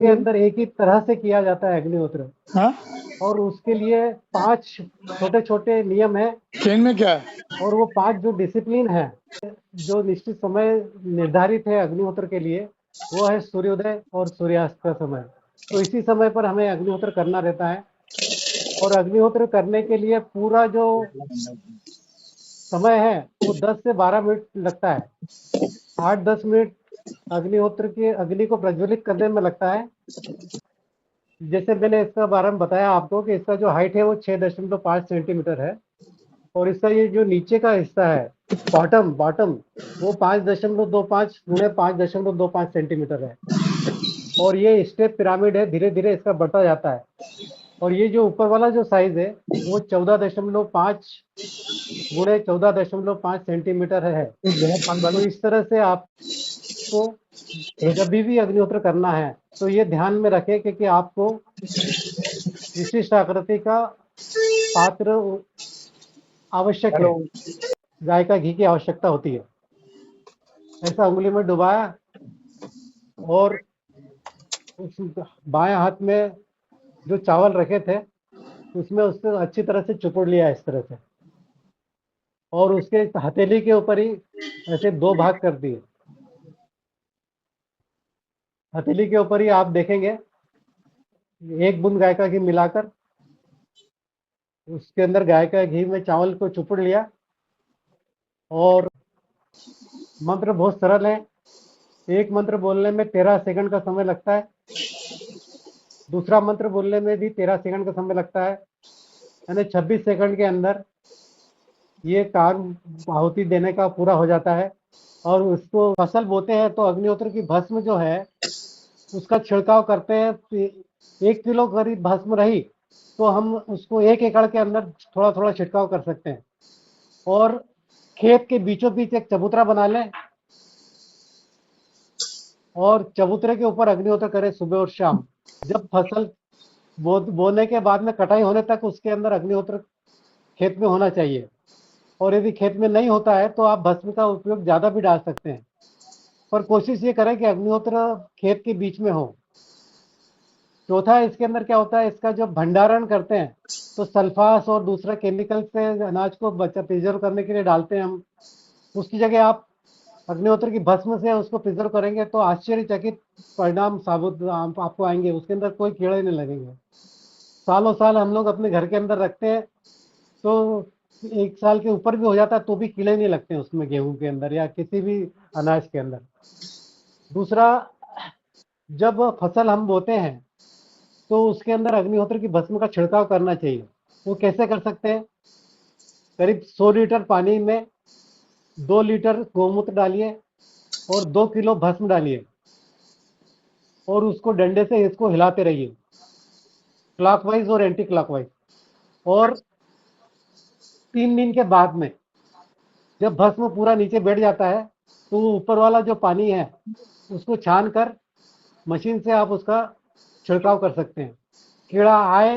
के अंदर एक ही तरह से किया जाता है अग्निहोत्र, हाँ, और उसके लिए 5 छोटे-छोटे नियम हैं, चेन में क्या है? और वो 5 जो डिसिप्लिन है, जो निश्चित समय निर्धारित है अग्निहोत्र के लिए, वो है सूर्योदय और सूर्यास्त का समय। तो इसी समय पर हमें अग्निहोत्र करना रहता है, और अग्निहोत्र करने के लिए पूरा जो समय है वो 10 से 12 मिनट लगता है। 8-10 मिनट अग्निहोत्र के अग्नि को प्रज्वलित करने में लगता है। जैसे मैंने इसका बारे में बताया आपको कि इसका जो हाइट है वो 6.5 सेंटीमीटर है, और इसका ये जो नीचे का हिस्सा है, बॉटम बॉटम वो 5.25 गुणे 5.25 सेंटीमीटर है, और ये स्टेप पिरामिड है, धीरे धीरे इसका बढ़ता जाता है। और ये जो ऊपर वाला जो साइज है वो 14.5 गुणे 14.5 सेंटीमीटर है। तो इस तरह से आपको जब भी अग्निहोत्र करना है तो ये ध्यान में रखें कि आपको विशिष्ट आकृति का पात्र आवश्यक है, गाय का घी की आवश्यकता होती है। ऐसा उंगली में डुबाया और उस बाएं हाथ में जो चावल रखे थे उसमें उसको अच्छी तरह से चुपड़ लिया इस तरह से, और उसके हथेली के ऊपर ही ऐसे 2 भाग कर दिए। हथेली के ऊपर ही आप देखेंगे 1 बूंद गाय का घी मिलाकर उसके अंदर गाय का घी में चावल को चुपड़ लिया, और मंत्र बहुत सरल है। एक मंत्र बोलने में 13 सेकंड का समय लगता है, दूसरा मंत्र बोलने में भी 13 सेकंड का समय लगता है, यानी 26 सेकंड के अंदर ये काम आहुति देने का पूरा हो जाता है। और उसको फसल बोते हैं तो अग्निहोत्र की भस्म जो है उसका छिड़काव करते हैं। 1 किलो करीब भस्म रही तो हम उसको 1 एकड़ के अंदर थोड़ा थोड़ा छिड़काव कर सकते हैं, और खेत के बीचों बीच एक चबूतरा बना लें और चबूतरे के ऊपर अग्निहोत्र करें सुबह और शाम। जब फसल बोने के बाद में कटाई होने तक उसके अंदर अग्निहोत्र खेत में होना चाहिए, और यदि खेत में नहीं होता है तो आप भस्म का उपयोग ज़्यादा भी डाल सकते हैं, पर कोशिश ये करें कि अग्निहोत्र खेत के बीच में हो। चौथा, इसके अंदर क्या होता है, इसका जो भंडारण करते हैं तो सल्फास और दूसरा केमिकल से अनाज को प्रिजर्व करने के लिए डालते हैं हम, उसकी जगह आप अग्निहोत्र की भस्म से उसको प्रिजर्व करेंगे तो आश्चर्यचकित परिणाम साबुत आपको आएंगे। उसके अंदर कोई कीड़े नहीं लगेंगे। सालों साल हम लोग अपने घर के अंदर रखते हैं तो 1 साल के ऊपर भी हो जाता है तो भी कीड़े नहीं लगते हैं उसमें, गेहूं के अंदर या किसी भी अनाज के अंदर। दूसरा, जब फसल हम बोते हैं तो उसके अंदर अग्निहोत्र की भस्म का छिड़काव करना चाहिए। वो कैसे कर सकते हैं? करीब 100 लीटर पानी में 2 लीटर गोमूत्र डालिए और 2 किलो भस्म डालिए, और उसको डंडे से इसको हिलाते रहिए, क्लॉकवाइज और एंटी क्लॉकवाइज। और 3 दिन के बाद में जब भस्म पूरा नीचे बैठ जाता है तो वो ऊपर वाला जो पानी है उसको छान कर मशीन से आप उसका छिड़काव कर सकते हैं। कीड़ा आए